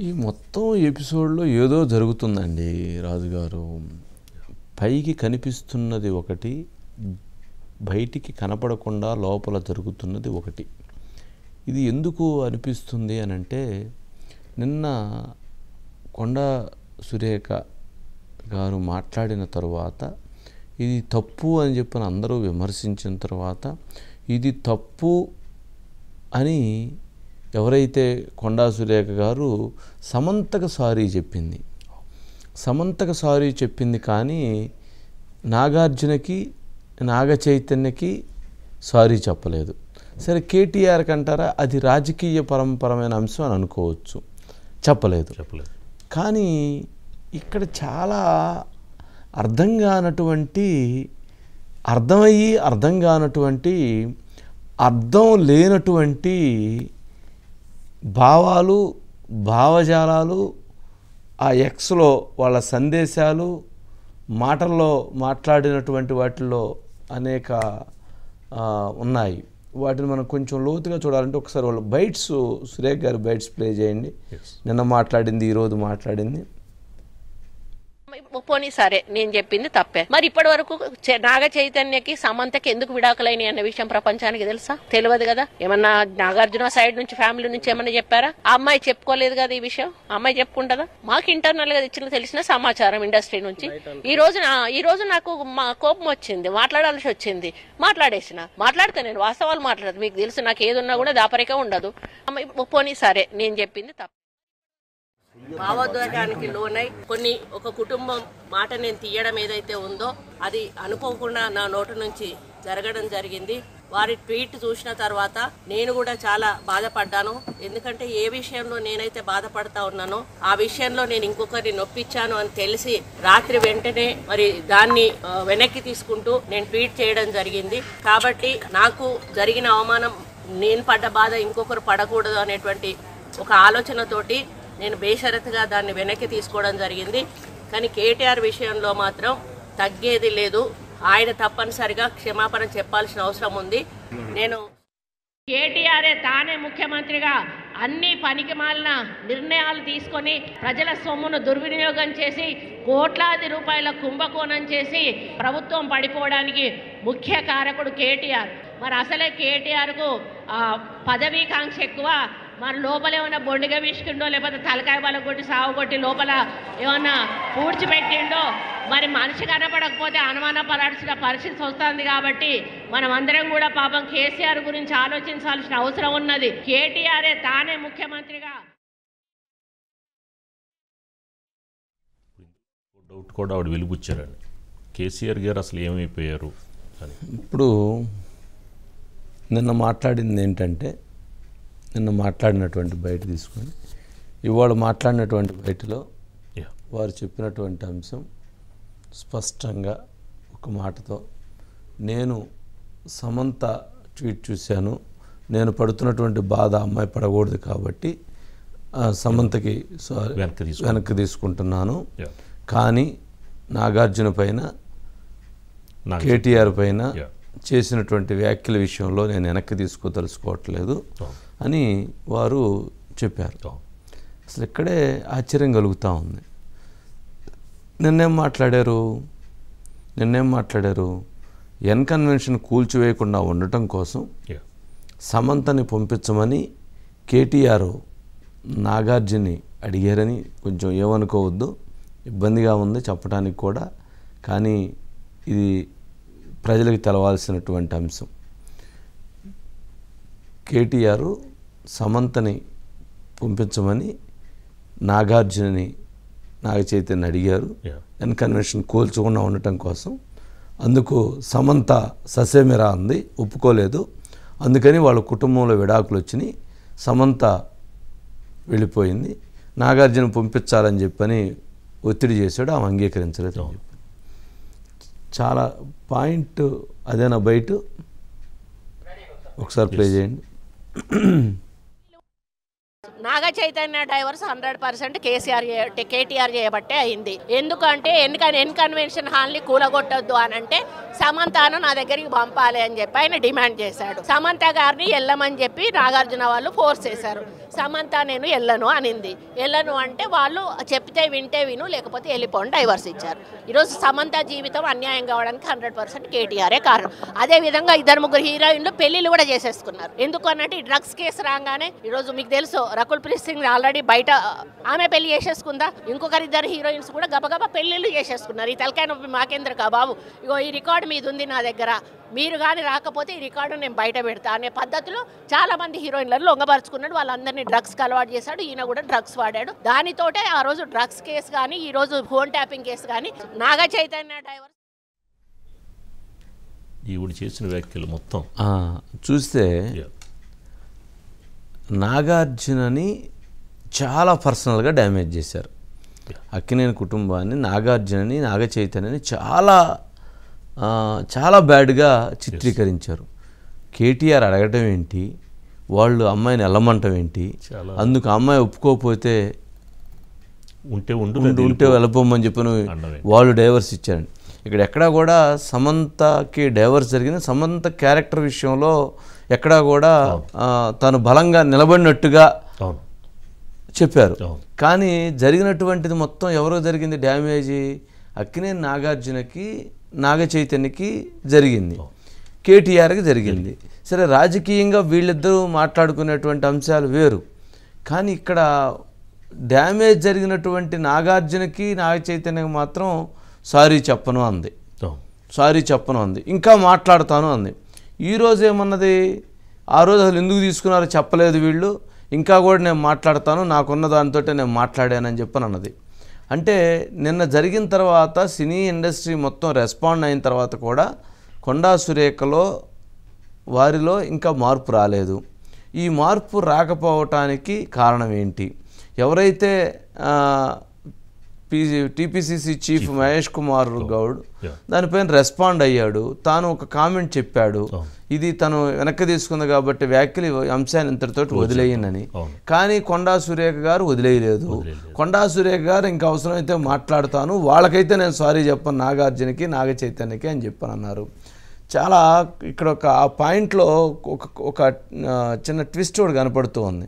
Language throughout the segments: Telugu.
ఈ మొత్తం ఎపిసోడ్లో ఏదో జరుగుతుందండి రాజుగారు. పైకి కనిపిస్తున్నది ఒకటి, బయటికి కనపడకుండా లోపల జరుగుతున్నది ఒకటి. ఇది ఎందుకు అనిపిస్తుంది అని అంటే, నిన్న కొండా సురేఖ గారు మాట్లాడిన తర్వాత ఇది తప్పు అని చెప్పిన అందరూ విమర్శించిన తర్వాత ఇది తప్పు అని ఎవరైతే కొండా సురేఖ గారు సమంతకు సారీ చెప్పింది, సమంతకు సారీ చెప్పింది కానీ నాగార్జునకి నాగ చైతన్యకి సారీ చెప్పలేదు. సరే కేటీఆర్కి అంటారా అది రాజకీయ పరమైన అంశం అని అనుకోవచ్చు, చెప్పలేదు. కానీ ఇక్కడ చాలా అర్థం కానటువంటి, అర్థమయ్యి అర్థం కానటువంటి, అర్థం లేనటువంటి భావాలు, భావజాలాలు ఆ ఎక్స్లో వాళ్ళ సందేశాలు, మాటల్లో మాట్లాడినటువంటి వాటిల్లో అనేక ఉన్నాయి. వాటిని మనం కొంచెం లోతుగా చూడాలంటే ఒకసారి వాళ్ళ బైట్స్, సురేఖ గారి బైట్స్ ప్లే చేయండి. నిన్న మాట్లాడింది, ఈరోజు మాట్లాడింది. పోనీ సరే, నేను చెప్పింది తప్పే. మరి ఇప్పటి వరకు నాగ చైతన్యకి సమంతకి ఎందుకు విడాకులైన అన్న విషయం ప్రపంచానికి తెలుసా? తెలియదు కదా. ఏమన్నా నాగార్జున సైడ్ నుంచి, ఫ్యామిలీ నుంచి ఏమన్నా చెప్పారా? ఆ అమ్మాయి చెప్పుకోలేదు కదా ఈ విషయం. అమ్మాయి చెప్పుకుంటదా? మాకు ఇంటర్నల్ గా తెలిసిన సమాచారం ఇండస్ట్రీ నుంచి. ఈ రోజు నాకు మా కోపం వచ్చింది, మాట్లాడాల్సి వచ్చింది, మాట్లాడితే నేను వాస్తవాలు మాట్లాడదు. మీకు తెలుసు, నాకు ఏదున్నా కూడా దాపరిక ఉండదు. పోనీ సరే, నేను చెప్పింది తప్ప. భావోద్వేగానికి లోనై ఒక కుటుంబం మాట నేను తీయడం ఏదైతే ఉందో అది అనుకోకుండా నా నోటి నుంచి జరగడం జరిగింది. వారి ట్వీట్ చూసిన తర్వాత నేను కూడా చాలా బాధపడ్డాను. ఎందుకంటే ఏ విషయంలో నేనైతే బాధపడతా ఉన్నానో ఆ విషయంలో నేను ఇంకొకరిని నొప్పించాను అని తెలిసి రాత్రి వెంటనే మరి దాన్ని వెనక్కి తీసుకుంటూ నేను ట్వీట్ చేయడం జరిగింది. కాబట్టి నాకు జరిగిన అవమానం, నేను పడ్డ బాధ ఇంకొకరు పడకూడదు అనేటువంటి ఒక ఆలోచనతోటి నేను బేషరతుగా దాన్ని వెనక్కి తీసుకోవడం జరిగింది. కానీ కేటీఆర్ విషయంలో మాత్రం తగ్గేది లేదు. ఆయన తప్పనిసరిగా క్షమాపణ చెప్పాల్సిన అవసరం ఉంది. నేను కేటీఆరే తానే ముఖ్యమంత్రిగా అన్ని పనికిమాలిన నిర్ణయాలు తీసుకొని ప్రజల సొమ్మును దుర్వినియోగం చేసి కోట్లాది రూపాయల కుంభకోణం చేసి ప్రభుత్వం పడిపోవడానికి ముఖ్య కారకుడు కేటీఆర్. మరి అసలే కేటీఆర్కు పదవీకాంక్ష ఎక్కువ. మరి లోపల ఏమన్నా బొండిగా వీసుకుండో, లేకపోతే తలకాయ బల కొట్టి సాగు కొట్టి లోపల ఏమన్నా పూడ్చిపెట్టిండో, మరి మనిషి కనపడకపోతే అనుమానపడాల్సిన పరిస్థితి వస్తుంది. కాబట్టి మనం అందరం కూడా పాపం కేసీఆర్ గురించి ఆలోచించాల్సిన అవసరం ఉన్నది. కేటీఆరే తానే ముఖ్యమంత్రిగా డౌట్ కూడా ఆవిడ వెలుగుచ్చారండి. కేసీఆర్ గారు అసలు ఏమైపోయారు అని. ఇప్పుడు నిన్న మాట్లాడింది ఏంటంటే, నిన్న మాట్లాడినటువంటి బయట తీసుకొని ఇవాళ మాట్లాడినటువంటి బయటలో వారు చెప్పినటువంటి అంశం స్పష్టంగా ఒక మాటతో, నేను సమంత ట్వీట్ చూశాను, నేను పడుతున్నటువంటి బాధ అమ్మాయి పడకూడదు కాబట్టి సమంతకి వెనక్కి తీసుకుంటున్నాను. కానీ నాగార్జున పైన, కేటీఆర్ పైన చేసినటువంటి వ్యాఖ్యల విషయంలో నేను వెనక్కి తీసుకోదలుచుకోవట్లేదు అని వారు చెప్పారు. అసలు ఇక్కడే ఆశ్చర్యం కలుగుతూ ఉంది. నిన్నేం మాట్లాడారు? ఎన్ కన్వెన్షన్ కూల్చివేయకుండా ఉండటం కోసం సమంతని పంపించమని కేటీఆర్ నాగార్జుని అడిగారని కొంచెం ఏమనుకోవద్దు, ఇబ్బందిగా ఉంది చెప్పడానికి కూడా. కానీ ఇది ప్రజలకు తెలవాల్సినటువంటి అంశం. కేటీఆర్ సమంతని పంపించమని నాగార్జునని, నాగ చైతన్య అడిగారు ఎన్ కన్వెన్షన్ కూల్చకుండా ఉండటం కోసం. అందుకు సమంత ససేమిరా అంది, ఒప్పుకోలేదు. అందుకని వాళ్ళ కుటుంబంలో విడాకులు వచ్చినాయి, సమంత వెళ్ళిపోయింది. నాగార్జున పంపించాలని చెప్పని ఒత్తిడి చేశాడు, ఆమె అంగీకరించలేదు అని చెప్పి. చాలా పాయింట్ అదేనా బయట ఒకసారి ప్లే చేయండి. నాగ చైతన్య డైవర్స్ 100% కేటీఆర్ చేయబట్టే అయింది. ఎందుకంటే కన్వెన్షన్ హాల్ని కూలగొట్టొద్దు అని అంటే సమంతను నా దగ్గరికి పంపాలి అని చెప్పి ఆయన డిమాండ్ చేశాడు. సమంత గారిని వెళ్ళమని చెప్పి నాగార్జున వాళ్ళు ఫోర్స్ చేశారు. సమంత నేను వెళ్ళను అనింది. వెళ్ళను అంటే వాళ్ళు చెప్తే వింటే విను, లేకపోతే వెళ్ళిపోండి, డైవర్స్ ఇచ్చారు. ఈరోజు సమంత జీవితం అన్యాయం కావడానికి 100% కేటీఆరే కారణం. అదేవిధంగా 2-3 హీరోయిన్లు పెళ్లిళ్ళు కూడా చేసేసుకున్నారు. ఎందుకు అన్నట్టు ఈ డ్రగ్స్ కేసు రాగానే ఈరోజు మీకు తెలుసు రకుల్ ప్రీత్ సింగ్ ఆల్రెడీ బయట ఆమె పెళ్లి చేసేసుకుందా, ఇంకొకరు 2 హీరోయిన్స్ కూడా గబగబా పెళ్లిళ్ళు చేసేసుకున్నారు. ఈ తలకాయ నొప్పి మాకేంద్ర బాబు, ఇగో ఈ రికార్డు మీద ఉంది నా దగ్గర, మీరు కానీ రాకపోతే ఈ రికార్డు నేను బయట పెడతా అనే పద్ధతిలో చాలా మంది హీరోయిన్లను లొంగపరుచుకున్నాడు. వాళ్ళందరినీ డ్రగ్స్కి అలవాటు చేశాడు. ఈయన కూడా డ్రగ్స్ వాడాడు. దానితోటే ఆ రోజు డ్రగ్స్ కేసు కానీ, ఈ రోజు ఫోన్ ట్యాపింగ్ కేసు కానీ, నాగ చైతన్య డైవర్స్ ఈవిడ చేసిన వ్యాఖ్యలు మొత్తం చూస్తే నాగార్జునని చాలా పర్సనల్గా డ్యామేజ్ చేశారు. అక్కినేని కుటుంబాన్ని, నాగార్జునని, నాగ చైతన్యని చాలా బ్యాడ్గా చిత్రీకరించారు. కేటీఆర్ అడగటం ఏంటి, వాళ్ళు అమ్మాయిని వెళ్ళమంటం ఏంటి, అందుకు అమ్మాయి ఒప్పుకోకపోతే ఉంటే వెళ్ళిపోమని చెప్పిన వాళ్ళు డైవర్స్ ఇచ్చారండి. ఇక్కడ ఎక్కడా కూడా సమంతకి డైవర్స్ జరిగింది. సమంత క్యారెక్టర్ విషయంలో ఎక్కడా కూడా తను బలంగా నిలబడినట్టుగా చెప్పారు. కానీ జరిగినటువంటిది మొత్తం ఎవరో జరిగింది డ్యామేజీ, అక్కినేని నాగార్జునకి, నాగ చైతన్యకి జరిగింది, కేటీఆర్కి జరిగింది. సరే, రాజకీయంగా వీళ్ళిద్దరూ మాట్లాడుకునేటువంటి అంశాలు వేరు. కానీ ఇక్కడ డ్యామేజ్ జరిగినటువంటి నాగార్జునకి, నాగ చైతన్యకి మాత్రం సారీ చెప్పను అంది, ఇంకా మాట్లాడతాను అంది. ఈరోజు ఏమన్నది, ఆ రోజు అసలు ఎందుకు తీసుకున్నారో చెప్పలేదు వీళ్ళు, ఇంకా కూడా నేను మాట్లాడతాను, నాకున్న దానితో నేను మాట్లాడానని చెప్పని అన్నది. అంటే నిన్న జరిగిన తర్వాత సినీ ఇండస్ట్రీ మొత్తం రెస్పాండ్ అయిన తర్వాత కూడా కొండా సురేఖలో వారిలో ఇంకా మార్పు రాలేదు. ఈ మార్పు రాకపోవటానికి కారణం ఏంటి? ఎవరైతే టీపీసీసీ చీఫ్ మహేష్ కుమార్ గౌడ్ దానిపైన రెస్పాండ్ అయ్యాడు. తాను ఒక కామెంట్ చెప్పాడు, ఇది తను వెనక్కి తీసుకుంది కాబట్టి వ్యాఖ్యలు అంశాన్ని ఇంతటితోటి వదిలేయనని. కానీ కొండా సురేఖ గారు వదిలేయలేదు. కొండా సురేఖ గారు ఇంకా అవసరమైతే మాట్లాడతాను, వాళ్ళకైతే నేను సారీ చెప్పను, నాగార్జునకి, నాగ చైతన్యకి అని చెప్పని అన్నారు. చాలా ఇక్కడ ఆ పాయింట్లో ఒక చిన్న ట్విస్ట్ కూడా కనపడుతూ ఉంది.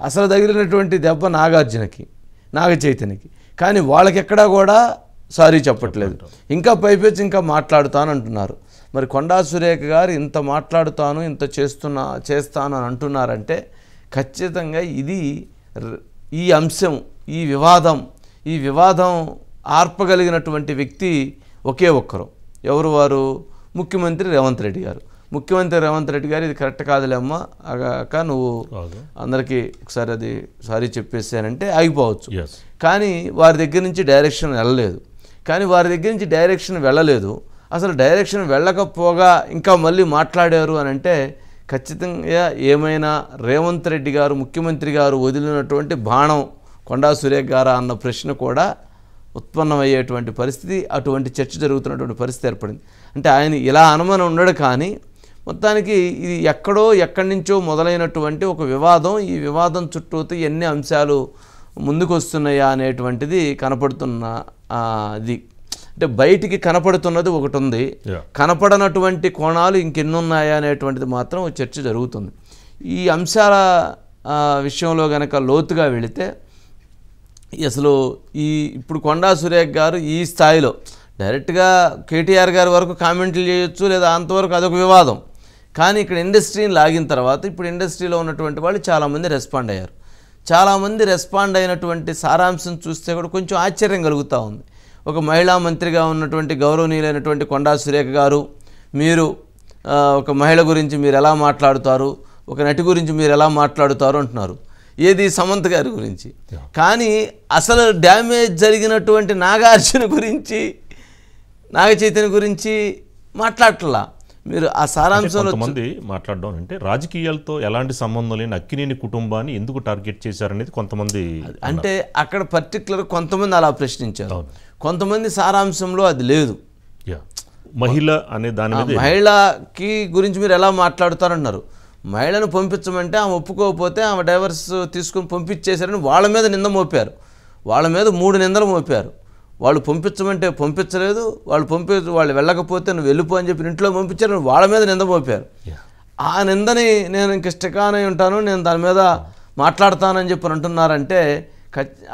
అసలు తగిలినటువంటి దెబ్బ నాగార్జునకి, నాగ చైతన్యకి, కానీ వాళ్ళకెక్కడా కూడా సారీ చెప్పట్లేదు. ఇంకా పైపెచ్చి ఇంకా మాట్లాడుతాను అంటున్నారు. మరి కొండా సురేఖ గారు ఇంత మాట్లాడుతాను, ఇంత చేస్తాను అని అంటున్నారంటే ఖచ్చితంగా ఇది ఈ అంశం, ఈ వివాదం ఆర్పగలిగినటువంటి వ్యక్తి ఒకే ఒక్కరు. ఎవరు వారు? ముఖ్యమంత్రి రేవంత్ రెడ్డి గారు. ముఖ్యమంత్రి రేవంత్ రెడ్డి గారు ఇది కరెక్ట్ కాదులేమ్మా అక్క, నువ్వు అందరికీ ఒకసారి అది సారీ చెప్పేసానంటే ఆగిపోవచ్చు. కానీ వారి దగ్గర నుంచి డైరెక్షన్ వెళ్ళలేదు. అసలు డైరెక్షన్ వెళ్ళకపోగా ఇంకా మళ్ళీ మాట్లాడారు అని అంటే ఖచ్చితంగా ఏమైనా రేవంత్ రెడ్డి గారు, ముఖ్యమంత్రి గారు వదిలినటువంటి బాణం కొండా సురేఖ గారా అన్న ప్రశ్న కూడా ఉత్పన్నమయ్యేటువంటి పరిస్థితి, అటువంటి చర్చ జరుగుతున్నటువంటి పరిస్థితి ఏర్పడింది. అంటే ఆయన ఇలా అనుమానం ఉన్నాడు, కానీ మొత్తానికి ఇది ఎక్కడి నుంచో మొదలైనటువంటి ఒక వివాదం. ఈ వివాదం చుట్టూతో ఎన్ని అంశాలు ముందుకు వస్తున్నాయా అనేటువంటిది కనపడుతున్న ఇది. అంటే బయటికి కనపడుతున్నది ఒకటి ఉంది, కనపడనటువంటి కోణాలు ఇంకెన్నున్నాయా అనేటువంటిది మాత్రం చర్చ జరుగుతుంది. ఈ అంశాల విషయంలో కనుక లోతుగా వెళితే అసలు ఇప్పుడు కొండా సురేఖ గారు ఈ స్థాయిలో డైరెక్ట్గా కేటీఆర్ గారి వరకు కామెంట్లు చేయొచ్చు, లేదా అంతవరకు అదొక వివాదం. కానీ ఇక్కడ ఇండస్ట్రీని లాగిన తర్వాత ఇప్పుడు ఇండస్ట్రీలో ఉన్నటువంటి వాళ్ళు చాలామంది రెస్పాండ్ అయ్యారు. చాలామంది రెస్పాండ్ అయినటువంటి సారాంశం చూస్తే కూడా కొంచెం ఆశ్చర్యం కలుగుతూ ఉంది. ఒక మహిళా మంత్రిగా ఉన్నటువంటి గౌరవనీయులైనటువంటి కొండా సురేఖ గారు, మీరు ఒక మహిళ గురించి మీరు ఎలా మాట్లాడుతారు, ఒక నటి గురించి మీరు ఎలా మాట్లాడుతారు అంటున్నారు. ఏది? సమంత గారి గురించి. కానీ అసలు డ్యామేజ్ జరిగినటువంటి నాగార్జున గురించి, నాగ చైతన్య గురించి మాట్లాడట్లా. మీరు ఆ సారాంశంలో కొంతమంది మాట్లాడడం అంటే రాజకీయాలతో ఎలాంటి సంబంధం లేని అక్కినేని కుటుంబాన్ని ఎందుకు టార్గెట్ చేశారనేది కొంతమంది అంటే అక్కడ పర్టికులర్ కొంతమంది అలా ప్రశ్నించారు. కొంతమంది సారాంశంలో అది లేదు. మహిళ అనే దాని మీద మహిళకి గురించి మీరు ఎలా మాట్లాడుతారన్నారు. మహిళను పంపించమంటే ఆమె ఒప్పుకోకపోతే ఆమె డైవర్స్ తీసుకుని పంపించేశారని వాళ్ళ మీద నింద మోపారు. వాళ్ళ మీద 3 నిందలు మోపారు. వాళ్ళు పంపించమంటే పంపించలేదు, వాళ్ళు వెళ్ళకపోతే నువ్వు వెళ్ళిపో అని చెప్పి ఇంట్లో పంపించారని వాళ్ళ మీద నింద మోపారు. ఆ నిందని నేను ఇంక స్టికానై ఉంటాను, నేను దాని మీద మాట్లాడతానని చెప్పి అంటున్నారంటే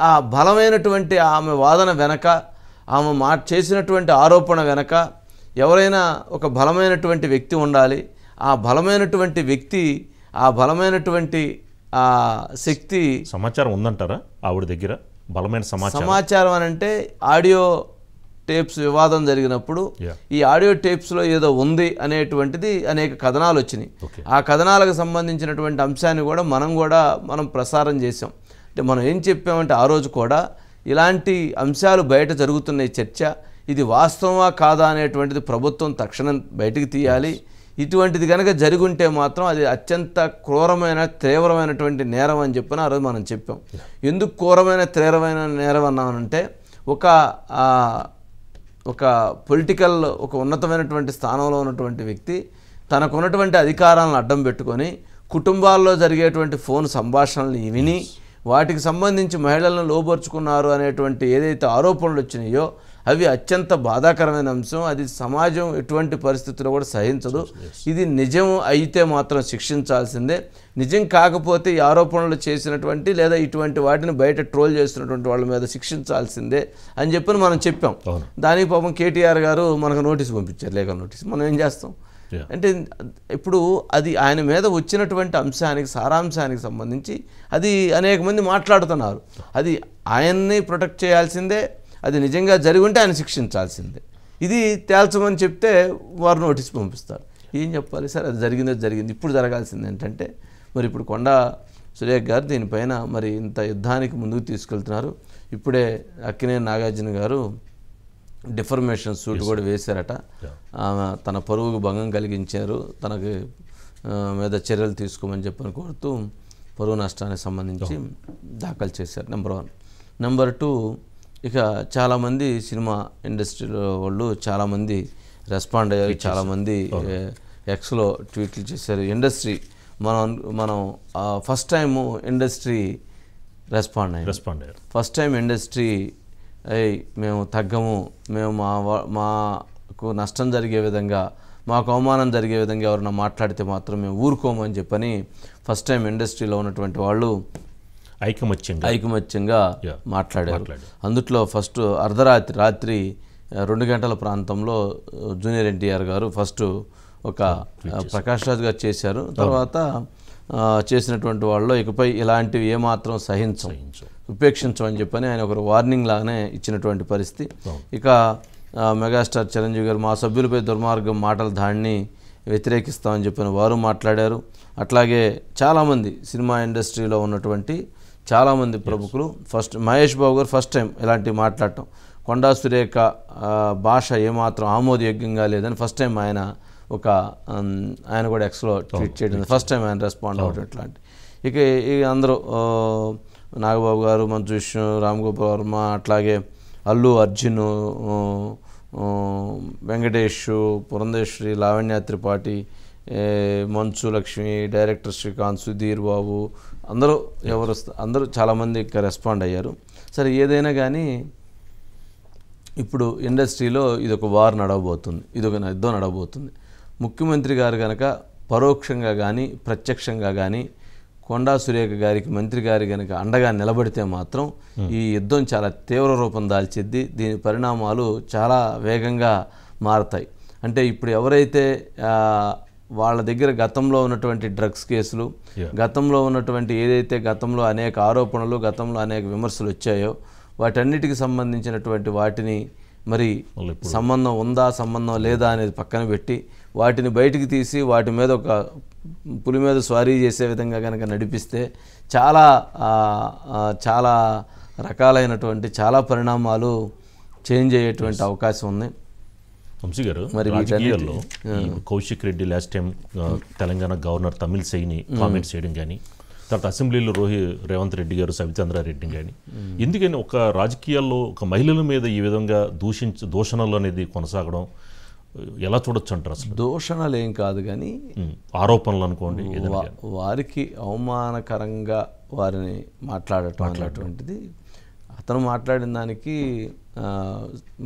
ఆ బలమైనటువంటి ఆమె వాదన వెనక, ఆమె చేసినటువంటి ఆరోపణ వెనక ఎవరైనా ఒక బలమైనటువంటి వ్యక్తి ఉండాలి. ఆ బలమైనటువంటి వ్యక్తి, ఆ బలమైనటువంటి శక్తి సమాచారం ఉందంటారా ఆవిడ దగ్గర? బలమైన సమాచారం అని అంటే ఆడియో టేప్స్ వివాదం జరిగినప్పుడు ఈ ఆడియో టేప్స్లో ఏదో ఉంది అనేటువంటిది అనేక కథనాలు వచ్చినాయి. ఆ కథనాలకు సంబంధించినటువంటి అంశాన్ని కూడా మనం ప్రసారం చేసాం. అంటే మనం ఏం చెప్పామంటే ఆ రోజు కూడా ఇలాంటి అంశాలు బయట జరుగుతున్నాయి, చర్చ, ఇది వాస్తవమా కాదా అనేటువంటిది ప్రభుత్వం తక్షణం బయటికి తీయాలి. ఇటువంటిది కనుక జరుగుంటే మాత్రం అది అత్యంత క్రూరమైన తీవ్రమైనటువంటి నేరం అని చెప్పిన ఆ రోజు మనం చెప్పాం. ఎందుకు క్రూరమైన తీవ్రమైన నేరం అన్నామంటే ఒక పొలిటికల్, ఒక ఉన్నతమైనటువంటి స్థానంలో ఉన్నటువంటి వ్యక్తి తనకున్నటువంటి అధికారాలను అడ్డం పెట్టుకొని కుటుంబాల్లో జరిగేటువంటి ఫోన్ సంభాషణలు విని వాటికి సంబంధించి మహిళలను లోబర్చుకున్నారు అనేటువంటి ఏదైతే ఆరోపణలు వచ్చినాయో అవి అత్యంత బాధాకరమైన అంశం. అది సమాజం ఎటువంటి పరిస్థితుల్లో కూడా సహించదు. ఇది నిజం అయితే మాత్రం శిక్షించాల్సిందే. నిజం కాకపోతే ఈ ఆరోపణలు చేసినటువంటి లేదా ఇటువంటి వాటిని బయట ట్రోల్ చేస్తున్నటువంటి వాళ్ళ మీద శిక్షించాల్సిందే అని చెప్పి మనం చెప్పాం. దానికి పాపం కేటీఆర్ గారు మనకు నోటీస్ పంపించారు, లేఖ నోటీస్. మనం ఏం చేస్తాం అంటే ఇప్పుడు అది ఆయన మీద వచ్చినటువంటి అంశానికి, సారాంశానికి సంబంధించి అది అనేక మంది మాట్లాడుతున్నారు. అది ఆయన్ని ప్రొటెక్ట్ చేయాల్సిందే. అది నిజంగా జరిగి ఉంటే ఆయన శిక్షించాల్సిందే. ఇది తేల్చమని చెప్తే వారు నోటీస్ పంపిస్తారు. ఏం చెప్పాలి సార్? అది జరిగింది. ఇప్పుడు జరగాల్సింది ఏంటంటే మరి ఇప్పుడు కొండా సురేఖ గారు దీనిపైన మరి ఇంత యుద్ధానికి ముందుకు తీసుకెళ్తున్నారు. ఇప్పుడే అక్కినేని నాగార్జున గారు డిఫర్మేషన్ సూట్ కూడా వేశారట. తన పరువుకు భంగం కలిగించారు, తనకి మీద చర్యలు తీసుకోమని చెప్పని కోరుతూ పరువు నష్టానికి సంబంధించి దాఖలు చేశారు. నెంబర్ 1. నెంబర్ 2, ఇక చాలామంది సినిమా ఇండస్ట్రీలో వాళ్ళు చాలామంది రెస్పాండ్ అయ్యారు. చాలామంది ఎక్స్లో ట్వీట్లు చేశారు. ఇండస్ట్రీ మనం ఫస్ట్ టైము ఇండస్ట్రీ రెస్పాండ్ అయ్యారు. ఫస్ట్ టైం ఇండస్ట్రీ మేము తగ్గము, మేము మాకు నష్టం జరిగే విధంగా, మాకు అవమానం జరిగే విధంగా ఎవరైనా మాట్లాడితే మాత్రం మేము ఊరుకోము అని చెప్పని ఫస్ట్ టైం ఇండస్ట్రీలో ఉన్నటువంటి వాళ్ళు ఐకమత్యంగా మాట్లాడారు. అందుట్లో ఫస్ట్ రాత్రి 2 గంటల ప్రాంతంలో జూనియర్ ఎన్టీఆర్ గారు ఫస్ట్ ఒక ప్రకాష్ రాజ్ గారు చేశారు. తర్వాత చేసినటువంటి వాళ్ళు ఇకపై ఇలాంటివి ఏమాత్రం ఉపేక్షించమని చెప్పని ఆయన ఒక వార్నింగ్ లాగానే ఇచ్చినటువంటి పరిస్థితి. ఇక మెగాస్టార్ చిరంజీవి గారు మా సభ్యులపై దుర్మార్గం మాటల దాడిని వ్యతిరేకిస్తామని చెప్పిన వారు మాట్లాడారు. అట్లాగే చాలామంది సినిమా ఇండస్ట్రీలో ఉన్నటువంటి చాలామంది ప్రముఖులు మహేష్ బాబు గారు ఫస్ట్ టైం ఇలాంటివి మాట్లాడటం, కొండా సురేఖ భాష ఏమాత్రం ఆమోదయోగ్యంగా లేదని ఫస్ట్ టైం ఆయన కూడా ఎక్స్లో ట్వీట్ చేయడం, ఫస్ట్ టైం ఆయన రెస్పాండ్ అవ్వడం. ఇట్లాంటి ఇక అందరూ నాగబాబు గారు, మంచు విష్ణు, రామ్ గోపాల్ వర్మ, అట్లాగే అల్లు అర్జున్, వెంకటేష్, పురంధేశ్వరి, లావణ్య త్రిపాఠి, మంచు లక్ష్మి, డైరెక్టర్ శ్రీకాంత్, సుధీర్ బాబు, అందరూ చాలామంది ఇక్కడ రెస్పాండ్ అయ్యారు. సరే, ఏదైనా కానీ ఇప్పుడు ఇండస్ట్రీలో ఇదొక వార్ నడవబోతుంది, ఇదొక యుద్ధం నడవబోతుంది. ముఖ్యమంత్రి గారు కనుక పరోక్షంగా కానీ ప్రత్యక్షంగా కానీ కొండా సురేఖ గారికి, మంత్రి గారి కనుక అండగా నిలబడితే మాత్రం ఈ యుద్ధం చాలా తీవ్ర రూపం దాల్చిద్ది. దీని పరిణామాలు చాలా వేగంగా మారతాయి. అంటే ఇప్పుడు ఎవరైతే వాళ్ళ దగ్గర గతంలో ఉన్నటువంటి డ్రగ్స్ కేసులు, గతంలో ఉన్నటువంటి ఏదైతే గతంలో అనేక ఆరోపణలు, గతంలో అనేక విమర్శలు వచ్చాయో వాటన్నిటికి సంబంధించినటువంటి వాటిని మరి సంబంధం ఉందా, సంబంధం లేదా అనేది పక్కన పెట్టి వాటిని బయటికి తీసి వాటి మీద ఒక పులి మీద స్వారీ చేసే విధంగా కనుక నడిపిస్తే చాలా చాలా రకాలైనటువంటి చాలా పరిణామాలు చేంజ్ అయ్యేటువంటి అవకాశం ఉంది. వంశీ గారు, మరి రాజకీయాల్లో Kaushik Reddy last time Telangana governor తమిళిసైని కామెంట్స్ చేయడం కానీ, తర్వాత అసెంబ్లీలో రేవంత్ రెడ్డి గారు సవితాంధ్రారెడ్డిని కానీ, ఎందుకని ఒక రాజకీయాల్లో ఒక మహిళల మీద ఈ విధంగా దూషణలు అనేది కొనసాగడం, ఎలా చూడొచ్చు అంటారు అసలు? దూషణలు ఏం కాదు కానీ ఆరోపణలు అనుకోండి, వారికి అవమానకరంగా వారిని మాట్లాడటం అనేటువంటిది. అతను మాట్లాడిన దానికి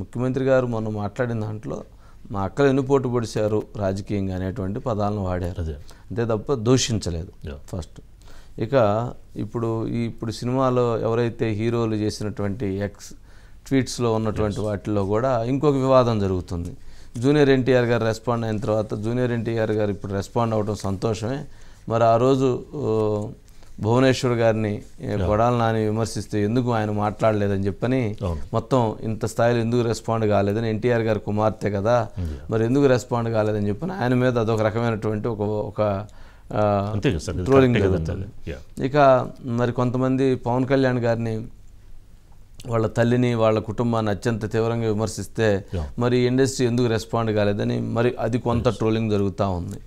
ముఖ్యమంత్రి గారు మొన్న మాట్లాడిన దాంట్లో మా అక్కలు ఎన్నుపోటు పొడిచారు రాజకీయంగా అనేటువంటి పదాలను వాడారు, అంతే తప్ప దూషించలేదు ఫస్ట్. ఇక ఇప్పుడు సినిమాలో ఎవరైతే హీరోలు చేసినటువంటి ఎక్స్ ట్వీట్స్లో ఉన్నటువంటి వాటిల్లో కూడా ఇంకొక వివాదం జరుగుతుంది. జూనియర్ ఎన్టీఆర్ గారు రెస్పాండ్ అయిన తర్వాత జూనియర్ ఎన్టీఆర్ గారు ఇప్పుడు రెస్పాండ్ అవ్వడం సంతోషమే. మరి ఆ రోజు భువనేశ్వర్ గారిని కొడాలి నాని విమర్శిస్తే ఎందుకు ఆయన మాట్లాడలేదని చెప్పని, మొత్తం ఇంత స్థాయిలో ఎందుకు రెస్పాండ్ కాలేదని, ఎన్టీఆర్ గారు కుమార్తె కదా మరి ఎందుకు రెస్పాండ్ కాలేదని చెప్పని ఆయన మీద అదొక రకమైనటువంటి ఒక ట్రోలింగ్ జరుగుతుంది. ఇక మరి కొంతమంది పవన్ కళ్యాణ్ గారిని, వాళ్ళ తల్లిని, వాళ్ళ కుటుంబాన్ని అత్యంత తీవ్రంగా విమర్శిస్తే మరి ఇండస్ట్రీ ఎందుకు రెస్పాండ్ కాలేదని మరి అది కొంత ట్రోలింగ్ జరుగుతూ ఉంది.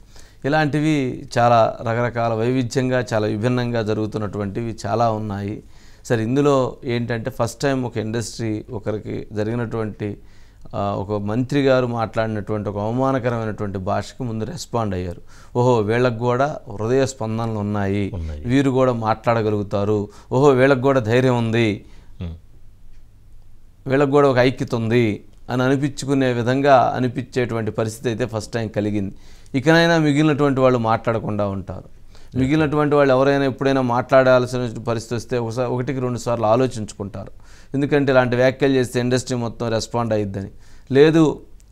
ఇలాంటివి చాలా రకరకాల వైవిధ్యంగా చాలా విభిన్నంగా జరుగుతున్నటువంటివి చాలా ఉన్నాయి. సరే, ఇందులో ఏంటంటే ఫస్ట్ టైం ఒక ఇండస్ట్రీ ఒకరికి జరిగినటువంటి ఒక మంత్రి గారు మాట్లాడినటువంటి ఒక అవమానకరమైనటువంటి భాషకు ముందు రెస్పాండ్ అయ్యారు. ఓహో, వీళ్ళకు కూడా హృదయ స్పందనలు ఉన్నాయి, వీరు కూడా మాట్లాడగలుగుతారు, ఓహో వీళ్ళకు కూడా ధైర్యం ఉంది, వీళ్ళకు కూడా ఒక ఐక్యత ఉంది అని అనిపించుకునే విధంగా అనిపించేటువంటి పరిస్థితి అయితే ఫస్ట్ టైం కలిగింది. ఇకనైనా మిగిలినటువంటి వాళ్ళు మాట్లాడకుండా ఉంటారు. మిగిలినటువంటి వాళ్ళు ఎవరైనా ఎప్పుడైనా మాట్లాడాల్సిన పరిస్థితి వస్తే ఒకటికి 2 సార్లు ఆలోచించుకుంటారు. ఎందుకంటే ఇలాంటి వ్యాఖ్యలు చేస్తే ఇండస్ట్రీ మొత్తం రెస్పాండ్ అయ్యిద్దని. లేదు,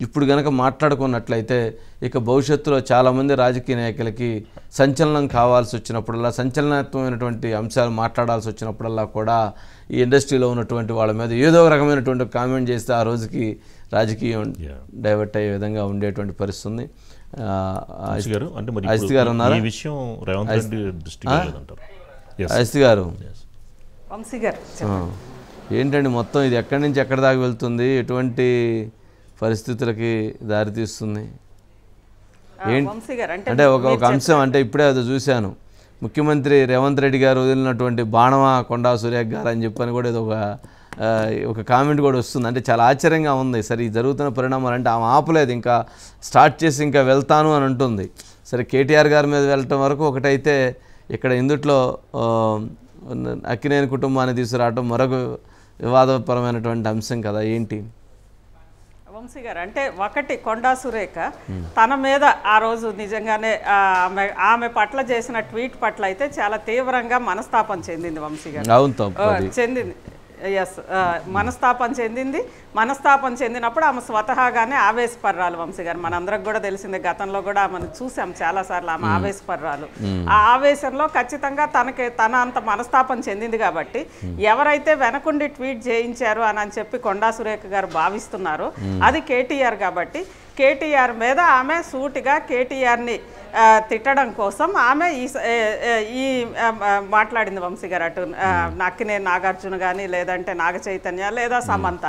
ఇప్పుడు కనుక మాట్లాడుకున్నట్లయితే ఇక భవిష్యత్తులో చాలామంది రాజకీయ నాయకులకి సంచలనం కావాల్సి వచ్చినప్పుడల్లా, సంచలనాత్మకమైనటువంటి అంశాలు మాట్లాడాల్సి వచ్చినప్పుడల్లా కూడా ఈ ఇండస్ట్రీలో ఉన్నటువంటి వాళ్ళ మీద ఏదో ఒక రకమైనటువంటి కామెంట్ చేస్తే ఆ రోజుకి రాజకీయం డైవర్ట్ అయ్యే విధంగా ఉండేటువంటి పరిస్థితి ఉంది. అజిత్ గారు ఉన్నారా? అజిత్ గారు, ఏంటండి మొత్తం ఇది ఎక్కడి నుంచి ఎక్కడి దాకా వెళ్తుంది, ఎటువంటి పరిస్థితులకి దారితీస్తుంది? అంటే ఒక అంశం, అంటే ఇప్పుడే అది చూశాను, ముఖ్యమంత్రి రేవంత్ రెడ్డి గారు వదిలినటువంటి బాణమా కొండా సురేఖ గారు అని చెప్పని కూడా ఇది ఒక కామెంట్ కూడా వస్తుంది. అంటే చాలా ఆశ్చర్యంగా ఉంది. సరే, ఈ జరుగుతున్న పరిణామాలు అంటే ఆమె ఆపలేదు, ఇంకా స్టార్ట్ చేసి ఇంకా వెళ్తాను అని అంటుంది. సరే, కేటీఆర్ గారి మీద వెళ్ళటం వరకు ఒకటైతే, ఇక్కడ ఇందుట్లో అక్కినేని కుటుంబాన్ని తీసుకురావటం మరొక వివాదపరమైనటువంటి అంశం కదా, ఏంటి? వంశీ గారు, అంటే ఒకటి కొండా సురేఖ తన మీద ఆ రోజు నిజంగానే ఆమె పట్ల చేసిన ట్వీట్ పట్ల అయితే చాలా తీవ్రంగా మనస్తాపం చెందింది వంశీ గారు. చెందింది, ఎస్, మనస్తాపం చెందినప్పుడు ఆమె స్వతహాగానే ఆవేశపర్రాలు వంశీ గారు. మనందరికి కూడా తెలిసిందే, గతంలో కూడా ఆమెను చూసాం చాలాసార్లు, ఆమె ఆవేశపర్రాలు. ఆ ఆవేశంలో ఖచ్చితంగా తన అంత మనస్తాపం చెందింది కాబట్టి ఎవరైతే వెనకుండి ట్వీట్ చేయించారు అని చెప్పి కొండా సురేఖ గారు భావిస్తున్నారో అది కేటీఆర్ కాబట్టి కేటీఆర్ మీద ఆమె సూటిగా కేటీఆర్ని తిట్టడం కోసం ఆమె ఈ మాట్లాడింది వంశీ గారు. అటు అక్కినేని నాగార్జున కానీ, లేదంటే నాగ చైతన్య, లేదా సమంత.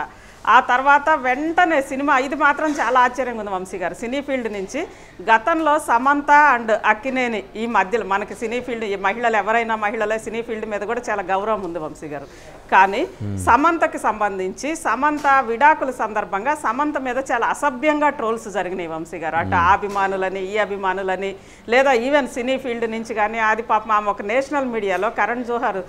ఆ తర్వాత వెంటనే సినిమా, ఇది మాత్రం చాలా ఆశ్చర్యంగా ఉంది వంశీ గారు, సినీ ఫీల్డ్ నుంచి గతంలో సమంత అండ్ అక్కినేని ఈ మధ్యలో మనకి సినీ ఫీల్డ్ మహిళలు ఎవరైనా మహిళలే, సినీ ఫీల్డ్ మీద కూడా చాలా గౌరవం ఉంది వంశీ గారు. కానీ సమంతకి సంబంధించి సమంత విడాకుల సందర్భంగా సమంత మీద చాలా అసభ్యంగా ట్రోల్స్ జరిగినాయి వంశీ గారు. అటు ఆ అభిమానులని, ఈ అభిమానులని, లేదా ఈవెన్ సినీ ఫీల్డ్ నుంచి కానీ. అది పాపం ఆమె ఒక నేషనల్ మీడియాలో కరణ్ జోహర్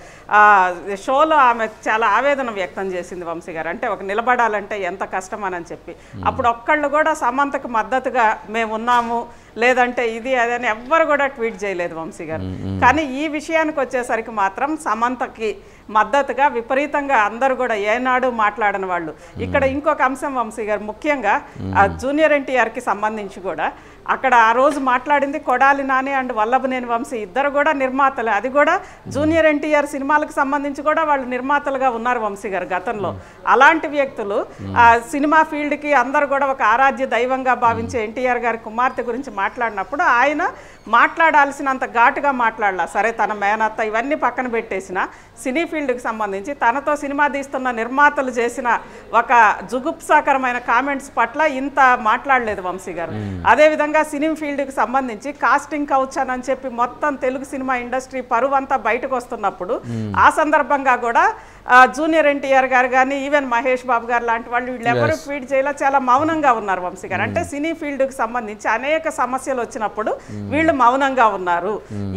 షోలో ఆమె చాలా ఆవేదన వ్యక్తం చేసింది వంశీ గారు. అంటే ఒక నిలబడాలంటే ఎంత కష్టమని చెప్పి. అప్పుడు ఒక్కళ్ళు కూడా సమంతకు మద్దతుగా మేము ఉన్నాము, లేదంటే ఇది అదని ఎవ్వరు కూడా ట్వీట్ చేయలేదు వంశీ గారు. కానీ ఈ విషయానికి వచ్చేసరికి మాత్రం సమంతకి మద్దతుగా విపరీతంగా అందరూ కూడా ఏనాడు మాట్లాడని వాళ్ళు. ఇక్కడ ఇంకొక అంశం వంశీ గారు, ముఖ్యంగా జూనియర్ ఎన్టీఆర్కి సంబంధించి కూడా అక్కడ ఆ రోజు మాట్లాడింది కొడాలి నాని అండ్ వల్లభనేని వంశీ, ఇద్దరు కూడా నిర్మాతలే. అది కూడా జూనియర్ ఎన్టీఆర్ సినిమాలకు సంబంధించి కూడా వాళ్ళు నిర్మాతలుగా ఉన్నారు వంశీ గారు గతంలో. అలాంటి వ్యక్తులు సినిమా ఫీల్డ్కి అందరూ కూడా ఒక ఆరాధ్య దైవంగా భావించే ఎన్టీఆర్ గారి కుమార్తె గురించి మాట్లాడినప్పుడు ఆయన మాట్లాడాల్సినంత ఘాటుగా మాట్లాడాల. సరే, తన మేనత్త ఇవన్నీ పక్కన పెట్టేసిన సినీ ఫీల్డ్కి సంబంధించి తనతో సినిమా తీస్తున్న నిర్మాతలు చేసిన ఒక జుగుప్సాకరమైన కామెంట్స్ పట్ల ఇంత మాట్లాడలేదు వంశీ గారు. అదేవిధంగా సినీ ఫీల్డ్కి సంబంధించి కాస్టింగ్ కౌచ్ అని చెప్పి మొత్తం తెలుగు సినిమా ఇండస్ట్రీ పరువంతా బయటకు వస్తున్నప్పుడు ఆ సందర్భంగా కూడా జూనియర్ ఎన్టీఆర్ గారు కానీ ఈవెన్ మహేష్ బాబు గారు లాంటి వాళ్ళు వీళ్ళు ఎవరు ట్వీట్ చేయాలో చాలా మౌనంగా ఉన్నారు వంశీ గారు. అంటే సినీ ఫీల్డ్కి సంబంధించి అనేక సమస్యలు వచ్చినప్పుడు వీళ్ళు మౌనంగా ఉన్నారు.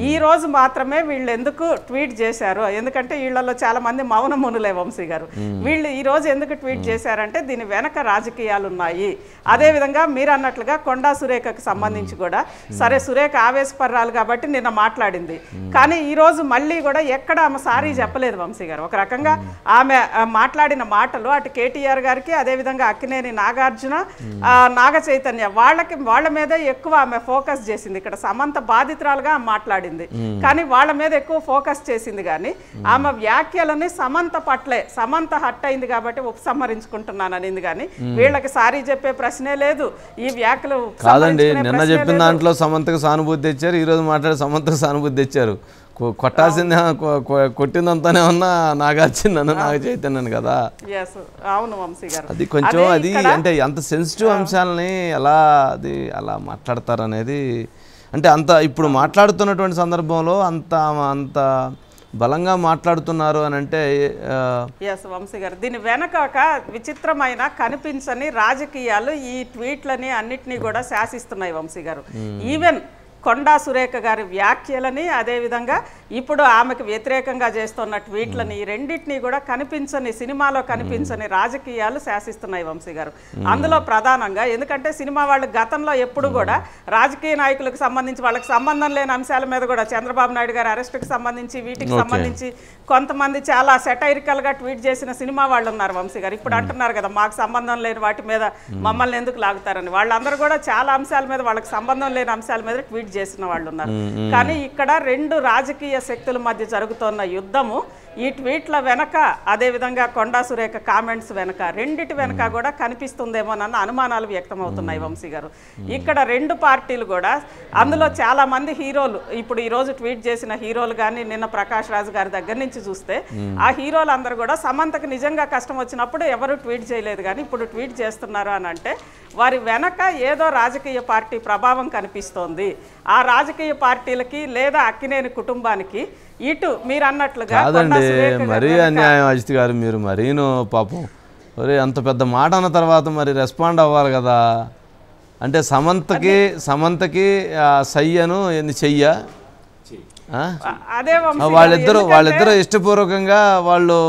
ఈ రోజు మాత్రమే వీళ్ళు ఎందుకు ట్వీట్ చేశారు, ఎందుకంటే వీళ్ళలో చాలా మంది మౌనమునులే వంశీ గారు. వీళ్ళు ఈ రోజు ఎందుకు ట్వీట్ చేశారంటే దీని వెనక రాజకీయాలు ఉన్నాయి. అదేవిధంగా మీరు అన్నట్లుగా కొండా సురేఖకు సంబంధించి కూడా సరే సురేఖ ఆవేశపర్రాలు కాబట్టి నిన్న మాట్లాడింది, కానీ ఈ రోజు మళ్ళీ కూడా ఎక్కడ ఆమె సారీ చెప్పలేదు వంశీ గారు. ఒక రకంగా ఆమె మాట్లాడిన మాటలు అటు కేటీఆర్ గారికి అదేవిధంగా అక్కినేని నాగార్జున నాగ చైతన్య వాళ్ళ మీద ఎక్కువ ఆమె ఫోకస్ చేసింది. ఇక్కడ సమంత బాధితురాలుగా మాట్లాడింది కానీ వాళ్ళ మీద ఎక్కువ ఫోకస్ చేసింది. కానీ ఆమె వ్యాఖ్యలని సమంత పట్లే, సమంత హట్ అయింది కాబట్టి ఉపసంహరించుకుంటున్నాను అనింది. కానీ వీళ్ళకి సారీ చెప్పే ప్రశ్నే లేదు. ఈ వ్యాఖ్యలు కాదండి, నిన్న చెప్పిన దాంట్లో సమంతకు సానుభూతి తెచ్చారు, ఈరోజు మాట్లాడే సమంతకు సానుభూతి తెచ్చారు. కొట్టాల్సిందే కొట్టిందంతానే ఉన్నా నాగార్జున నాగ చైతన్యను కదా. అవును వంశీ గారు, అది కొంచెం అది అంటే అంత సెన్సిటివ్ అంశాలని ఎలా అది అలా మాట్లాడతారు అనేది, అంటే అంత ఇప్పుడు మాట్లాడుతున్నటువంటి సందర్భంలో అంత బలంగా మాట్లాడుతున్నారు అని అంటే వంశీ గారు దీని వెనక ఒక విచిత్రమైన కనిపించని రాజకీయాలు ఈ ట్వీట్లని అన్నిటినీ కూడా శాసిస్తున్నాయి వంశీ గారు. ఈవెన్ కొండా సురేఖ గారి వ్యాఖ్యలని అదేవిధంగా ఇప్పుడు ఆమెకు వ్యతిరేకంగా చేస్తున్న ట్వీట్లని ఈ రెండింటినీ కూడా కనిపించని సినిమాలో కనిపించని రాజకీయాలు శాసిస్తున్నాయి వంశీ గారు. అందులో ప్రధానంగా ఎందుకంటే సినిమా వాళ్ళు గతంలో ఎప్పుడు కూడా రాజకీయ నాయకులకు సంబంధించి వాళ్ళకి సంబంధం లేని అంశాల మీద కూడా చంద్రబాబు నాయుడు గారి అరెస్టుకి సంబంధించి వీటికి సంబంధించి కొంతమంది చాలా సెటైరికల్గా ట్వీట్ చేసిన సినిమా వాళ్ళు ఉన్నారు వంశీ గారు. ఇప్పుడు అంటున్నారు కదా మాకు సంబంధం లేని వాటి మీద మమ్మల్ని ఎందుకు లాగుతారని. వాళ్ళందరూ కూడా చాలా అంశాల మీద వాళ్ళకి సంబంధం లేని అంశాల మీద ట్వీట్ చేసిన వాళ్ళు ఉన్నారు. కానీ ఇక్కడ రెండు రాజకీయ శక్తుల మధ్య జరుగుతున్న యుద్ధము ఈ ట్వీట్ల వెనక అదేవిధంగా కొండా సురేఖ కామెంట్స్ వెనక రెండిటి వెనక కూడా కనిపిస్తుందేమోనన్న అనుమానాలు వ్యక్తమవుతున్నాయి వంశీ గారు. ఇక్కడ రెండు పార్టీలు కూడా అందులో చాలా మంది హీరోలు ఇప్పుడు ఈరోజు ట్వీట్ చేసిన హీరోలు కానీ నిన్న ప్రకాష్ రాజ్ గారి దగ్గర నుంచి చూస్తే ఆ హీరోలు అందరూ కూడా సమంతకు నిజంగా కష్టం వచ్చినప్పుడు ఎవరు ట్వీట్ చేయలేదు కానీ ఇప్పుడు ట్వీట్ చేస్తున్నారు అని అంటే వారి వెనక ఏదో రాజకీయ పార్టీ ప్రభావం కనిపిస్తోంది. ఆ రాజకీయ పార్టీలకి లేదా అక్కినేని కుటుంబానికి ఇటు మీరు అన్నట్లుగా కాదండి, మరీ అన్యాయం అజిత్ గారు. మీరు మరీను పాపం ఒరే అంత పెద్ద మాట అన్న తర్వాత మరి రెస్పాండ్ అవ్వాలి కదా. అంటే సమంతకి సయ్యను ఎన్ని చెయ్య వాళ్ళిద్దరూ ఇష్టపూర్వకంగా వాళ్ళు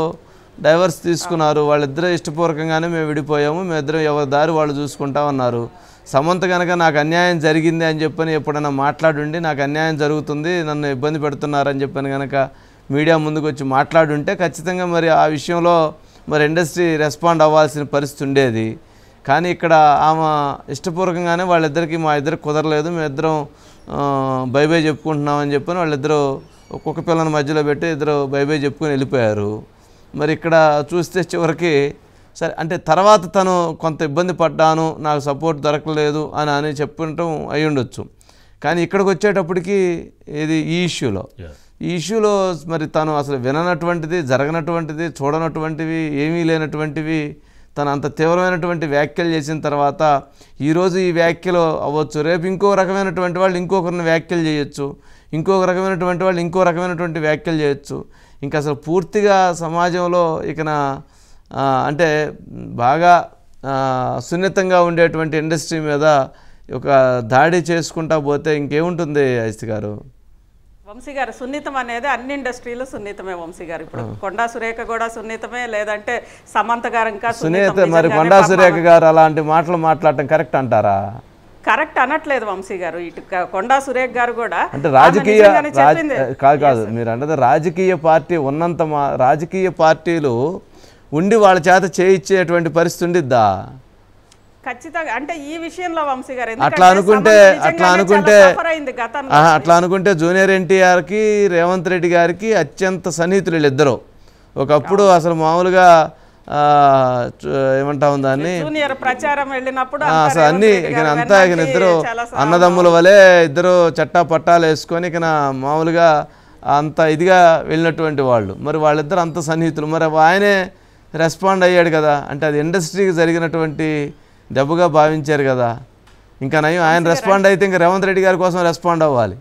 డైవర్స్ తీసుకున్నారు. వాళ్ళిద్దరూ ఇష్టపూర్వకంగానే మేము విడిపోయాము, మేమిద్దరం ఎవరి దారి వాళ్ళు చూసుకుంటా ఉన్నారు. సమంత కనుక నాకు అన్యాయం జరిగింది అని చెప్పని ఎప్పుడైనా మాట్లాడుండి నాకు అన్యాయం జరుగుతుంది నన్ను ఇబ్బంది పెడుతున్నారని చెప్పని కనుక మీడియా ముందుకు వచ్చి మాట్లాడుంటే ఖచ్చితంగా మరి ఆ విషయంలో మరి ఇండస్ట్రీ రెస్పాండ్ అవ్వాల్సిన పరిస్థితి ఉండేది. కానీ ఇక్కడ ఆమె ఇష్టపూర్వకంగానే వాళ్ళిద్దరికి మా ఇద్దరికి కుదరలేదు, మేమిద్దరం బై బై చెప్పుకుంటున్నామని చెప్పని వాళ్ళిద్దరూ ఒక్కొక్క పిల్లని మధ్యలో పెట్టి ఇద్దరు బై బై చెప్పుకొని వెళ్ళిపోయారు. మరి ఇక్కడ చూస్తే చివరికి సరే అంటే తర్వాత తను కొంత ఇబ్బంది పడ్డాను నాకు సపోర్ట్ దొరకలేదు అని చెప్పుకుంటాం అయి ఉండొచ్చు. కానీ ఇక్కడికి వచ్చేటప్పటికి ఇది ఈ ఇష్యూలో మరి తను అసలు విననటువంటిది, జరగనటువంటిది, చూడనటువంటివి, ఏమీ లేనటువంటివి తను అంత తీవ్రమైనటువంటి వ్యాఖ్యలు చేసిన తర్వాత ఈరోజు ఈ వ్యాఖ్యలు అవ్వచ్చు, రేపు ఇంకో రకమైనటువంటి వాళ్ళు ఇంకొకరిని వ్యాఖ్యలు చేయొచ్చు, ఇంకొక రకమైనటువంటి వాళ్ళు ఇంకో రకమైనటువంటి వ్యాఖ్యలు చేయొచ్చు. ఇంకా అసలు పూర్తిగా సమాజంలో ఇకన అంటే బాగా సున్నితంగా ఉండేటువంటి ఇండస్ట్రీ మీద ఒక దాడి చేసుకుంటా పోతే ఇంకేముంటుంది అజిత్ గారు? వంశీ గారు సున్నితం అనేది అన్ని ఇండస్ట్రీలు సున్నితమే వంశీ గారు. ఇప్పుడు కొండా సురేఖ కూడా సున్నితమే, లేదంటే సమంత గారు ఇంకా సున్నిత. మరి కొండా సురేఖ గారు అలాంటి మాటలు మాట్లాడటం కరెక్ట్ అంటారా? కరెక్ట్ అనట్లేదు వంశీ గారు. ఇటు కొండా సురేఖ్ గారు కూడా అంటే కాదు మీరు అంటే రాజకీయ పార్టీ ఉన్నంత రాజకీయ పార్టీలు ఉండి వాళ్ళ చేత చేయించేటువంటి పరిస్థితి ఉండిద్దా? ఖచ్చితంగా. అంటే ఈ విషయంలో వంశీ గారు అట్లా అనుకుంటే జూనియర్ ఎన్టీఆర్కి రేవంత్ రెడ్డి గారికి అత్యంత సన్నిహితులు వీళ్ళిద్దరూ. ఒకప్పుడు అసలు మామూలుగా ఏమంటాం దాన్ని ప్రచారం వెళ్ళినప్పుడు అసలు అన్ని అంతా ఇద్దరు అన్నదమ్ముల వలె ఇద్దరు చట్టా పట్టాలు వేసుకొని ఇక మామూలుగా అంత ఇదిగా వెళ్ళినటువంటి వాళ్ళు. మరి వాళ్ళిద్దరు అంత సన్నిహితులు. మరి ఆయనే రెస్పాండ్ అయ్యాడు కదా, అంటే అది ఇండస్ట్రీకి జరిగినటువంటి దెబ్బగా భావించారు కదా. ఇంకా నయం ఆయన రెస్పాండ్ అయితే ఇంకా రేవంత్ రెడ్డి గారి కోసం రెస్పాండ్ అవ్వాలి,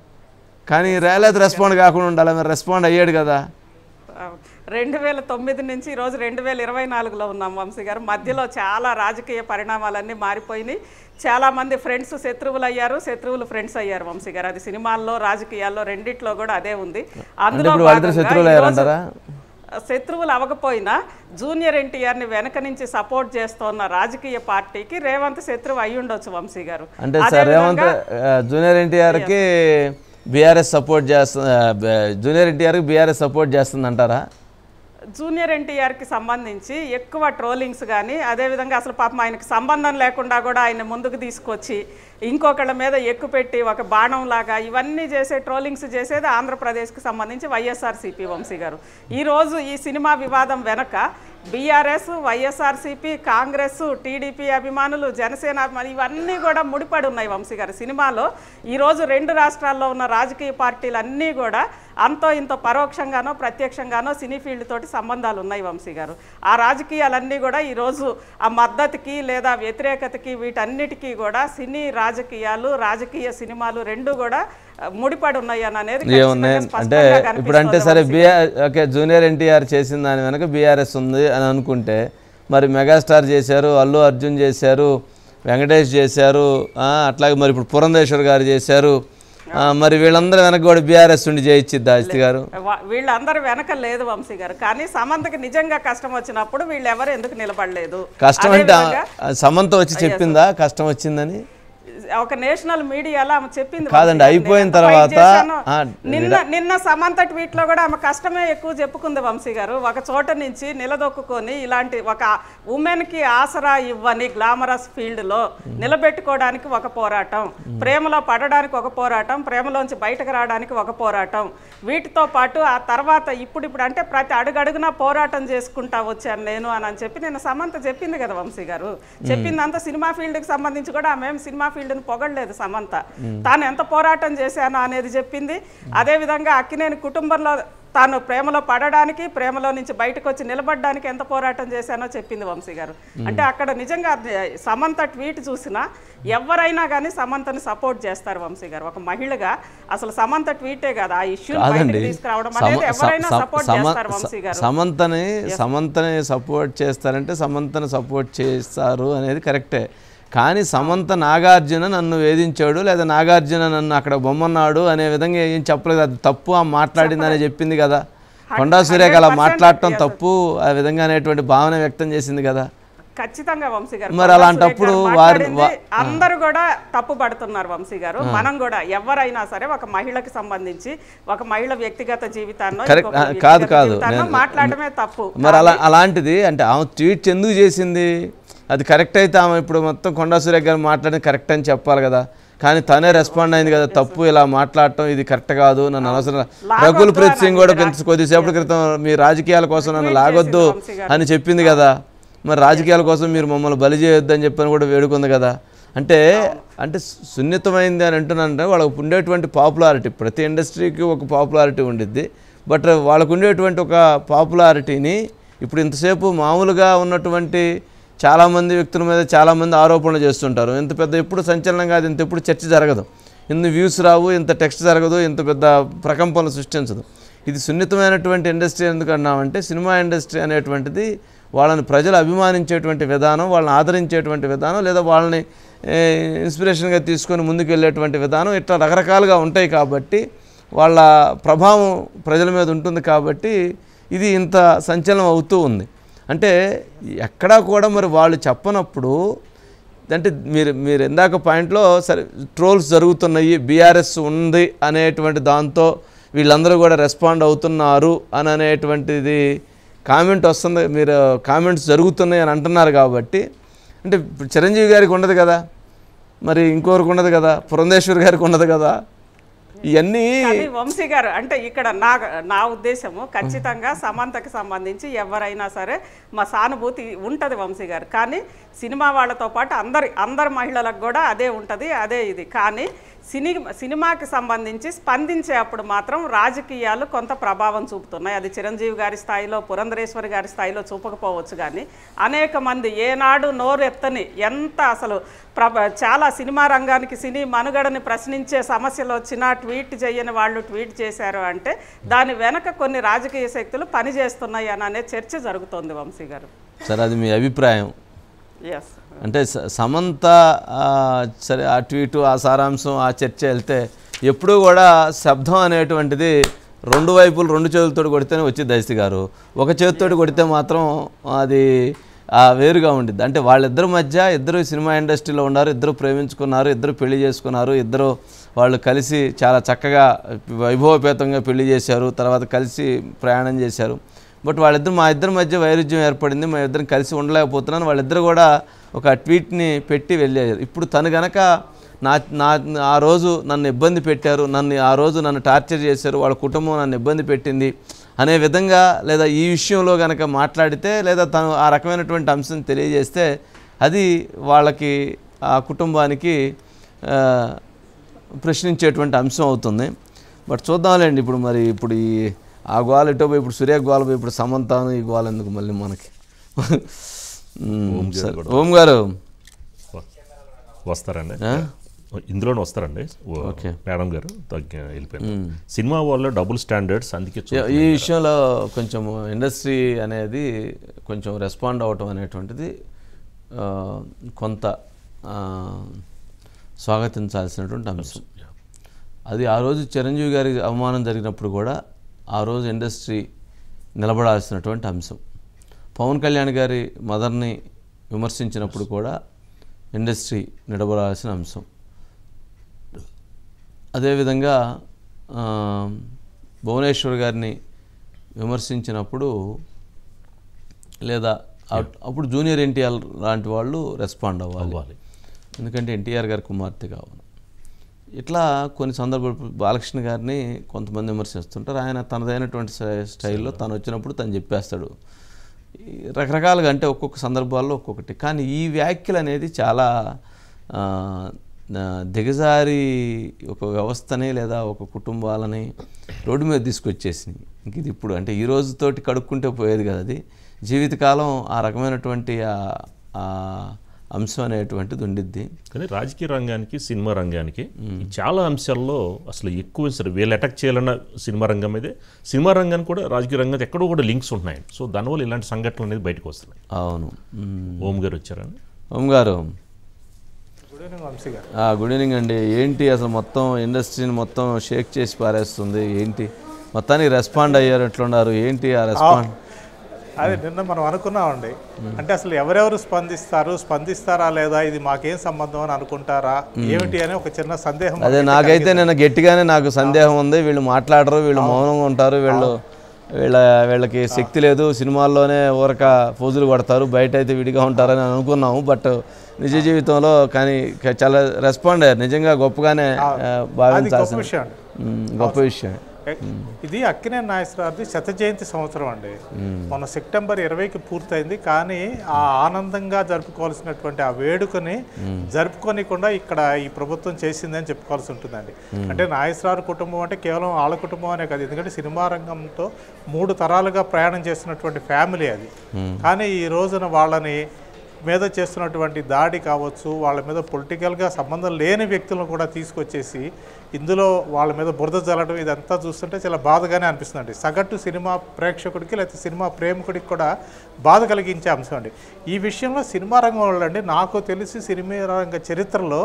కానీ రేలేదు రెస్పాండ్ కాకుండా ఉండాలి. మరి రెస్పాండ్ అయ్యాడు కదా. 2009 నుంచి ఈరోజు 2024లో ఉన్నాం వంశీ గారు. మధ్యలో చాలా రాజకీయ పరిణామాలన్నీ మారిపోయినాయి. చాలామంది ఫ్రెండ్స్ శత్రువులు అయ్యారు, శత్రువులు ఫ్రెండ్స్ అయ్యారు వంశీ గారు. అది సినిమాల్లో రాజకీయాల్లో రెండిట్లో కూడా అదే ఉంది. అందులో శత్రువులు అవ్వకపోయినా జూనియర్ ఎన్టీఆర్ని వెనక నుంచి సపోర్ట్ చేస్తున్న రాజకీయ పార్టీకి రేవంత్ శత్రువు అయి ఉండొచ్చు వంశీ గారు. అంటే రేవంత్ జూనియర్ ఎన్టీఆర్కి బీఆర్ఎస్ సపోర్ట్ జూనియర్ ఎన్టీఆర్కి బీఆర్ఎస్ సపోర్ట్ చేస్తుంది అంటారా? జూనియర్ ఎన్టీఆర్కి సంబంధించి ఎక్కువ ట్రోలింగ్స్ కానీ, అదేవిధంగా అసలు పాపం ఆయనకి సంబంధం లేకుండా కూడా ఆయన ముందుకు తీసుకొచ్చి ఇంకొకళ్ళ మీద ఎక్కుపెట్టి ఒక బాణం లాగా ఇవన్నీ చేసే ట్రోలింగ్స్ చేసేది ఆంధ్రప్రదేశ్కి సంబంధించి వైఎస్ఆర్సీపీ వంశీ గారు. ఈరోజు ఈ సినిమా వివాదం వెనక బీఆర్ఎస్, వైఎస్ఆర్సీపీ, కాంగ్రెస్, టీడీపీ అభిమానులు, జనసేన అభిమానులు ఇవన్నీ కూడా ముడిపడి ఉన్నాయి వంశీ గారు. సినిమాలో ఈరోజు 2 రాష్ట్రాల్లో ఉన్న రాజకీయ పార్టీలు అన్నీ కూడా అంతో ఇంతో పరోక్షంగానో ప్రత్యక్షంగానో సినీ ఫీల్డ్ తోటి సంబంధాలు ఉన్నాయి వంశీ గారు. ఆ రాజకీయాలన్నీ కూడా ఈరోజు ఆ మద్దతుకి లేదా వ్యతిరేకతకి వీటన్నిటికీ కూడా సినీ రాజకీయాలు, రాజకీయ సినిమాలు రెండు కూడా ముడిపడి ఉన్నాయి అని అనేది అంటే ఇప్పుడు అంటే సరే ఓకే జూనియర్ ఎన్టీఆర్ చేసిన దాని వెనక బీఆర్ఎస్ ఉంది అని అనుకుంటే, మరి మెగాస్టార్ చేశారు, అల్లు అర్జున్ చేశారు, వెంకటేష్ చేశారు, అట్లాగే మరి ఇప్పుడు పురంధేశ్వర్ గారు చేశారు, మరి వీళ్ళందరూ వెనక కూడా బీఆర్ఎస్ ఉండి చేయించిద్దా అజిత్ గారు? వీళ్ళందరూ వెనక లేదు వంశీ గారు. కానీ సమంతకి నిజంగా కష్టం వచ్చినప్పుడు వీళ్ళు ఎవరు ఎందుకు నిలబడలేదు? కష్టం అంటే సమంత వచ్చి చెప్పిందా కష్టం వచ్చిందని? ఒక నేషనల్ మీడియాలో ఆమె చెప్పింది కాదండి. అయిపోయిన తర్వాత నిన్న సమంత ట్వీట్ లో కూడా ఆమె కష్టమే ఎక్కువ చెప్పుకుంది వంశీ గారు. ఒక చోట నుంచి నిలదొక్కుని ఇలాంటి ఒక ఉమెన్ కి ఆసరా ఇవ్వని గ్లామరస్ ఫీల్డ్ లో నిలబెట్టుకోవడానికి ఒక పోరాటం, ప్రేమలో పడడానికి ఒక పోరాటం, ప్రేమలోంచి బయటకు రావడానికి ఒక పోరాటం, వీటితో పాటు ఆ తర్వాత ఇప్పుడు అంటే ప్రతి అడుగడుగునా పోరాటం చేసుకుంటా వచ్చాను నేను అని చెప్పి నిన్న సమంత చెప్పింది కదా వంశీ గారు. చెప్పిందంతా సినిమా ఫీల్డ్ కి సంబంధించి కూడా ఆమె సినిమా ఫీల్డ్ పొగడలేదు సమంత. తాను ఎంత పోరాటం చేశానో అనేది చెప్పింది. అదేవిధంగా అక్కినేని కుటుంబంలో తాను ప్రేమలో పడడానికి, ప్రేమలో నుంచి బయటకు వచ్చి నిలబడడానికి ఎంత పోరాటం చేశానో చెప్పింది వంశీ గారు. అంటే అక్కడ నిజంగా సమంత ట్వీట్ చూసినా ఎవరైనా కానీ సమంతని సపోర్ట్ చేస్తారు వంశీ గారు. ఒక మహిళగా అసలు సమంత ట్వీటే కదా ఆ ఇష్యూ తీసుకురావడం అనేది ఎవరైనా సపోర్ట్ చేస్తారు వంశీ గారు. సమంతని సపోర్ట్ చేస్తారంటే సమంతని సపోర్ట్ చేస్తారు అనేది కరెక్టే. కానీ సమంత నాగార్జున నన్ను వేధించాడు లేదా నాగార్జున నన్ను అక్కడ బొమ్మన్నాడు అనే విధంగా ఏం చెప్పలేదు. అది తప్పు ఆ మాట్లాడిందని చెప్పింది కదా. కొండా సురేఖ అలా మాట్లాడటం తప్పు ఆ విధంగా అనేటువంటి భావన వ్యక్తం చేసింది కదా. ఖచ్చితంగా వంశీ గారు. మరి అలాంటప్పుడు అందరూ కూడా తప్పు పడుతున్నారు వంశీ గారు. మనం కూడా ఎవరైనా సరే ఒక మహిళకి సంబంధించి ఒక మహిళ వ్యక్తిగత జీవితాన్ని మాట్లాడమే తప్పు. మరి అలాంటిది అంటే ఆమె ట్వీట్ ఎందుకు చేసింది? అది కరెక్ట్ అయితే ఆమె ఇప్పుడు మొత్తం కొండా సురేఖ గారు మాట్లాడింది కరెక్ట్ అని చెప్పాలి కదా. కానీ తనే రెస్పాండ్ అయింది కదా, తప్పు ఇలా మాట్లాడటం ఇది కరెక్ట్ కాదు, నన్ను అనవసరం. రకుల్ ప్రీత్ సింగ్ కూడా కొద్దిసేపటి క్రితం మీ రాజకీయాల కోసం నన్ను లాగొద్దు అని చెప్పింది కదా. మరి రాజకీయాల కోసం మీరు మమ్మల్ని బలి చేయొద్దు అని చెప్పని కూడా వేడుకుంది కదా. అంటే సున్నితమైంది అని అంటున్నానంటే వాళ్ళకు ఉండేటువంటి పాపులారిటీ, ప్రతి ఇండస్ట్రీకి ఒక పాపులారిటీ ఉండిద్ది. బట్ వాళ్ళకు ఉండేటువంటి ఒక పాపులారిటీని ఇప్పుడు ఇంతసేపు మామూలుగా ఉన్నటువంటి చాలామంది వ్యక్తుల మీద చాలామంది ఆరోపణలు చేస్తుంటారు. ఇంత పెద్ద ఎప్పుడు సంచలనం కాదు, ఇంత ఎప్పుడు చర్చ జరగదు, ఇన్ని వ్యూస్ రావు, ఇంత టెక్స్ట్ జరగదు, ఇంత పెద్ద ప్రకంపనలు సృష్టించదు. ఇది సున్నితమైనటువంటి ఇండస్ట్రీ ఎందుకన్నామంటే సినిమా ఇండస్ట్రీ అనేటువంటిది వాళ్ళని ప్రజలు అభిమానించేటువంటి విధానం, వాళ్ళని ఆదరించేటువంటి విధానం, లేదా వాళ్ళని ఇన్స్పిరేషన్గా తీసుకొని ముందుకు వెళ్ళేటువంటి విధానం ఇట్లా రకరకాలుగా ఉంటాయి. కాబట్టి వాళ్ళ ప్రభావం ప్రజల మీద ఉంటుంది. కాబట్టి ఇది ఇంత సంచలనం అవుతూ ఉంది. అంటే ఎక్కడా కూడా మరి వాళ్ళు చెప్పనప్పుడు అంటే మీరు ఇందాక పాయింట్లో సరే ట్రోల్స్ జరుగుతున్నాయి, బీఆర్ఎస్ ఉంది అనేటువంటి దాంతో వీళ్ళందరూ కూడా రెస్పాండ్ అవుతున్నారు అని అనేటువంటిది కామెంట్ వస్తుంది, మీరు కామెంట్స్ జరుగుతున్నాయి అని అంటున్నారు. కాబట్టి అంటే చిరంజీవి గారికి ఉండదు కదా, మరి ఇంకొకరికి ఉండదు కదా, పురంధేశ్వర్ గారికి ఉండదు కదా. ఇవన్నీ వంశీ గారు అంటే ఇక్కడ నా ఉద్దేశము ఖచ్చితంగా సమంతకి సంబంధించి ఎవరైనా సరే మా సానుభూతి ఉంటుంది వంశీ గారు. కానీ సినిమా వాళ్ళతో పాటు అందరి మహిళలకు కూడా అదే ఉంటుంది, అదే ఇది. కానీ సినిమాకి సంబంధించి స్పందించే అప్పుడు మాత్రం రాజకీయాలు కొంత ప్రభావం చూపుతున్నాయి. అది చిరంజీవి గారి స్థాయిలో, పురంధరేశ్వరి గారి స్థాయిలో చూపకపోవచ్చు, కానీ అనేక మంది ఏనాడు నోరెత్తని ఎంత అసలు చాలా సినిమా రంగానికి, సినీ మనుగడని ప్రశ్నించే సమస్యలు వచ్చినా ట్వీట్ చేయని వాళ్ళు ట్వీట్ చేశారు అంటే దాని వెనక కొన్ని రాజకీయ శక్తులు పనిచేస్తున్నాయి అనే చర్చ జరుగుతోంది వంశీ గారు. సరే, అది మీ అభిప్రాయం. ఎస్, అంటే సమంత సరే ఆ ట్వీటు, ఆ సారాంశం, ఆ చర్చ వెళ్తే ఎప్పుడూ కూడా శబ్దం అనేటువంటిది రెండు వైపులు రెండు చేతులతో కొడితేనే వచ్చింది దైసి గారు. ఒక చేతితోటి కొడితే మాత్రం అది వేరుగా ఉండిద్ది. అంటే వాళ్ళిద్దరి మధ్య, ఇద్దరు సినిమా ఇండస్ట్రీలో ఉన్నారు, ఇద్దరు ప్రేమించుకున్నారు, ఇద్దరు పెళ్లి చేసుకున్నారు, ఇద్దరు వాళ్ళు కలిసి చాలా చక్కగా వైభవపేతంగా పెళ్లి చేశారు, తర్వాత కలిసి ప్రయాణం చేశారు. బట్ వాళ్ళిద్దరు, మా ఇద్దరి మధ్య వైరుధ్యం ఏర్పడింది, మా ఇద్దరం కలిసి ఉండలేకపోతున్నాను, వాళ్ళిద్దరు కూడా ఒక ట్వీట్ని పెట్టి వెళ్ళారు. ఇప్పుడు తను గనక ఆ రోజు నన్ను ఇబ్బంది పెట్టారు, ఆ రోజు నన్ను టార్చర్ చేశారు, వాళ్ళ కుటుంబం నన్ను ఇబ్బంది పెట్టింది అనే విధంగా, లేదా ఈ విషయంలో కనుక మాట్లాడితే, లేదా తను ఆ రకమైనటువంటి అంశం తెలియజేస్తే అది వాళ్ళకి, ఆ కుటుంబానికి ప్రశ్నించేటువంటి అంశం అవుతుంది. బట్ చూద్దాంలేండి. ఇప్పుడు మరి ఇప్పుడు ఆ గోల ఇటో పోయి, ఇప్పుడు సూర్య గోల పోయి, ఇప్పుడు సమంతాను ఈ గోల ఎందుకు మళ్ళీ మనకి. ఓం గారు వస్తారండి, ఇందులోనే వస్తారండి. ఓకే మేడం గారు వెళ్ళిపోయింది. సినిమా వాళ్ళు డబుల్ స్టాండర్డ్స్, అందుకే ఈ విషయంలో కొంచెం ఇండస్ట్రీ అనేది కొంచెం రెస్పాండ్ అవ్వటం అనేటువంటిది కొంత స్వాగతించాల్సినటువంటి అంశం. అది ఆ రోజు చిరంజీవి గారి అవమానం జరిగినప్పుడు కూడా ఆ రోజు ఇండస్ట్రీ నిలబడాల్సినటువంటి అంశం. పవన్ కళ్యాణ్ గారి మదర్ని విమర్శించినప్పుడు కూడా ఇండస్ట్రీ నిలబడాల్సిన అంశం. అదేవిధంగా భువనేశ్వర్ గారిని విమర్శించినప్పుడు, లేదా అప్పుడు జూనియర్ ఎన్టీఆర్ లాంటి వాళ్ళు రెస్పాండ్ అవ్వాలి, ఎందుకంటే ఎన్టీఆర్ గారి కుమార్తె కావాలి. ఇట్లా కొన్ని సందర్భాలు బాలకృష్ణ గారిని కొంతమంది విమర్శిస్తుంటారు. ఆయన తనదైనటువంటి స్టైల్లో తను వచ్చినప్పుడు తను చెప్పేస్తాడు రకరకాలుగా, అంటే ఒక్కొక్క సందర్భాల్లో ఒక్కొక్కటి. కానీ ఈ వ్యాఖ్యలు అనేది చాలా దిగజారి ఒక వ్యవస్థని లేదా ఒక కుటుంబాలని రోడ్డు మీద తీసుకొచ్చేసినాయి. ఇంక ఇది ఇప్పుడు అంటే ఈ రోజుతోటి కడుక్కుంటే పోయేది కదా, అది జీవితకాలం ఆ రకమైనటువంటి అంశం అనేటువంటిది ఉండిద్ది. కానీ రాజకీయ రంగానికి, సినిమా రంగానికి చాలా అంశాల్లో అసలు ఎక్కువ సరే వీళ్ళు అటాక్ చేయాలన్న సినిమా రంగం మీదే, సినిమా రంగానికి కూడా రాజకీయ రంగం ఎక్కడో కూడా లింక్స్ ఉన్నాయి. సో దానివల్ల ఇలాంటి సంఘటనలు అనేది బయటకు వస్తున్నాయి. అవును. ఓం గారు వచ్చారండి. ఓం గారు గుడ్ ఈవినింగ్ అండి. ఏంటి అసలు మొత్తం ఇండస్ట్రీని మొత్తం షేక్ చేసి పారేస్తుంది ఏంటి? మొత్తానికి రెస్పాండ్ అయ్యారు, ఎట్లున్నారు ఏంటి ఆ రెస్పాండ్? అదే నిన్న మనం అనుకున్నామండి, అంటే అసలు ఎవరెవరు స్పందిస్తారా లేదా, ఇది మాకేం సంబంధం అని అనుకుంటారా ఏమిటి అని ఒక చిన్న సందేహం. అదే నాకైతే నిన్న గట్టిగానే నాకు సందేహం ఉంది. వీళ్ళు మాట్లాడరు, వీళ్ళు మౌనంగా ఉంటారు, వీళ్ళకి శక్తి లేదు, సినిమాల్లోనే ఊరక ఫోజులు కొడతారు, బయట అయితే విడిగా ఉంటారని అనుకున్నాము. బట్ నిజ జీవితంలో కానీ చాలా రెస్పాండ్ అయ్యారు. నిజంగా గొప్పగానే భావించాల్సిన గొప్ప విషయం. ఇది అక్కినేని నాగేశ్వరరావుది 100వ జయంతి సంవత్సరం అండి. మొన్న సెప్టెంబర్ 20కి పూర్తయింది. కానీ ఆ ఆనందంగా జరుపుకోవాల్సినటువంటి ఆ వేడుకని జరుపుకోనికుండా ఇక్కడ ఈ ప్రభుత్వం చేసిందని చెప్పుకోవాల్సి ఉంటుందండి. అంటే నాగేశ్వరరావు కుటుంబం అంటే కేవలం వాళ్ళ కుటుంబం అనే కాదు, ఎందుకంటే సినిమా రంగంతో 3 తరాలుగా ప్రయాణం చేస్తున్నటువంటి ఫ్యామిలీ అది. కానీ ఈ రోజున వాళ్ళని మీద చేస్తున్నటువంటి దాడి కావచ్చు, వాళ్ళ మీద పొలిటికల్గా సంబంధం లేని వ్యక్తులను కూడా తీసుకొచ్చేసి ఇందులో వాళ్ళ మీద బురద జల్లడం, ఇదంతా చూస్తుంటే చాలా బాధగానే అనిపిస్తుందండి. సగటు సినిమా ప్రేక్షకుడికి లేకపోతే సినిమా ప్రేమికుడికి కూడా బాధ కలిగించే అంశం అండి. ఈ విషయంలో సినిమా రంగం వాళ్ళండి, నాకు తెలిసి సినిమా రంగ చరిత్రలో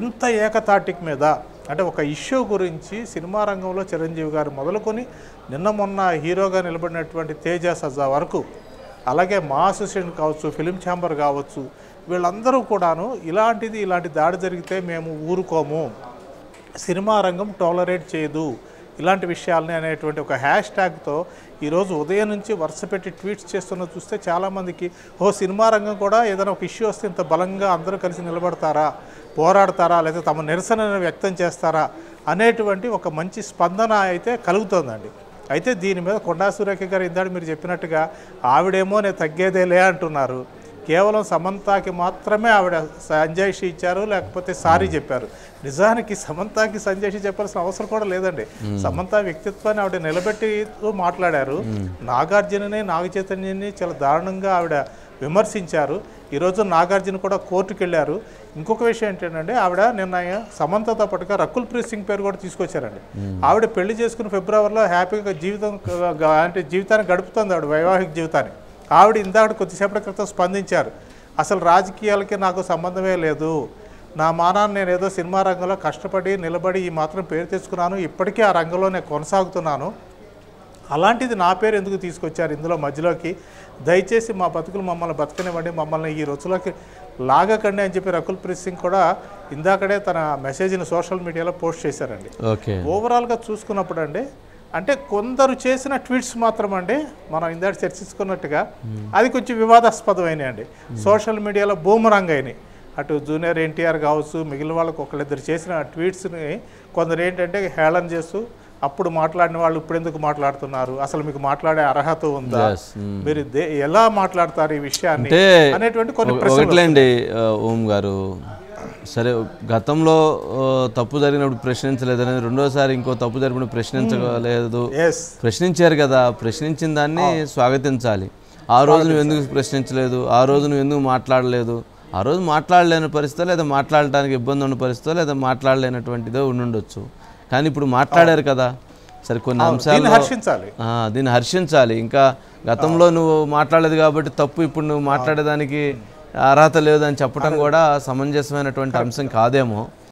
ఇంత ఏకతాటిక్ మీద అంటే ఒక ఇష్యూ గురించి సినిమా రంగంలో చిరంజీవి గారు మొదలుకొని నిన్న మొన్న హీరోగా నిలబడినటువంటి తేజ సజ్జా వరకు, అలాగే మా అసోసియేషన్ కావచ్చు, ఫిలిం ఛాంబర్ కావచ్చు, వీళ్ళందరూ కూడాను ఇలాంటి దాడి జరిగితే మేము ఊరుకోము, సినిమా రంగం టాలరేట్ చేయదు ఇలాంటి విషయాలని అనేటువంటి ఒక హ్యాష్ ట్యాగ్తో ఈరోజు ఉదయం నుంచి వరుస పెట్టి ట్వీట్స్ చేస్తున్న చూస్తే చాలామందికి సినిమా రంగం కూడా ఏదైనా ఒక ఇష్యూ వస్తే ఇంత బలంగా అందరూ కలిసి నిలబడతారా, పోరాడతారా, లేదా తమ నిరసనను వ్యక్తం చేస్తారా అనేటువంటి ఒక మంచి స్పందన అయితే కలుగుతుందండి. అయితే దీని మీద కొండా సురేఖ గారు ఇందాక మీరు చెప్పినట్టుగా ఆవిడేమో నేను తగ్గేదేలే అంటున్నారు. కేవలం సమంతకి మాత్రమే ఆవిడ సంజాయిషి ఇచ్చారు, లేకపోతే సారీ చెప్పారు. నిజానికి సమంతకి సంజాయిషి చెప్పాల్సిన అవసరం కూడా లేదండి. సమంత వ్యక్తిత్వాన్ని ఆవిడ నిలబెట్టి మాట్లాడారు. నాగార్జునని, నాగ చైతన్యని చాలా దారుణంగా ఆవిడ విమర్శించారు. ఈరోజు నాగార్జున కూడా కోర్టుకు వెళ్ళారు. ఇంకొక విషయం ఏంటంటే ఆవిడ నిన్న సమంతతో పాటుగా రకుల్ ప్రీత్ సింగ్ పేరు కూడా తీసుకొచ్చారండి. ఆవిడ పెళ్లి చేసుకుని ఫిబ్రవరిలో హ్యాపీగా జీవితాన్ని గడుపుతుంది, ఆవిడ వైవాహిక జీవితాన్ని. ఆవిడ ఇందాక కొద్దిసేపటి క్రితం స్పందించారు, అసలు రాజకీయాలకి నాకు సంబంధమే లేదు, నా మానాన్ని నేను ఏదో సినిమా రంగంలో కష్టపడి నిలబడి ఈ మాత్రం పేరు తెచ్చుకున్నాను, ఇప్పటికీ ఆ రంగంలో నేను కొనసాగుతున్నాను, అలాంటిది నా పేరు ఎందుకు తీసుకొచ్చారు ఇందులో మధ్యలోకి, దయచేసి మా బతుకులు మమ్మల్ని బతకనివ్వండి, మమ్మల్ని ఈ రోజులోకి లాగకండి అని చెప్పి రకుల్ ప్రీత్ సింగ్ కూడా ఇందాకడే తన మెసేజ్ని సోషల్ మీడియాలో పోస్ట్ చేశారండి. ఓవరాల్గా చూసుకున్నప్పుడు అండి, అంటే కొందరు చేసిన ట్వీట్స్ మాత్రం అండి మనం ఇందాక చర్చించుకున్నట్టుగా అది కొంచెం వివాదాస్పదమైనవి అండి. సోషల్ మీడియాలో బూమరాంగ్ అయినాయి. అటు జూనియర్ ఎన్టీఆర్ కావచ్చు, మిగిలిన వాళ్ళకు ఒకళ్ళిద్దరు చేసిన ట్వీట్స్ని కొందరు ఏంటంటే హేళన చేస్తూ, అప్పుడు మాట్లాడిన వాళ్ళు ఇప్పుడు ఎందుకు మాట్లాడుతున్నారు, అసలు మీకు మాట్లాడే అర్హత ఉందా, మీరు ఎలా మాట్లాడతారు ఈ విషయాన్ని అనేటువంటి కొన్ని ప్రశ్నలండి. ఓం గారు, సరే గతంలో తప్పు జరిగినప్పుడు ప్రశ్నించలేదని, రెండోసారి ఇంకో తప్పు జరిగినప్పుడు ప్రశ్నించలేదు, ప్రశ్నించారు కదా, ప్రశ్నించిన దాన్ని స్వాగతించాలి. ఆ రోజు నువ్వు ఎందుకు ప్రశ్నించలేదు, ఆ రోజు నువ్వు ఎందుకు మాట్లాడలేదు, ఆ రోజు మాట్లాడలేని పరిస్థితి, లేదా మాట్లాడటానికి ఇబ్బంది ఉన్న పరిస్థితి, లేదా మాట్లాడలేనటువంటిదో ఉండొచ్చు. కానీ ఇప్పుడు మాట్లాడారు కదా, సరే కొన్ని అంశాలు దీన్ని హర్షించాలి. ఇంకా గతంలో నువ్వు మాట్లాడలేదు కాబట్టి తప్పు, ఇప్పుడు నువ్వు మాట్లాడేదానికి అర్హత లేదని చెప్పడం కూడా సమంజసమైనటువంటి అంశం కాదేమో.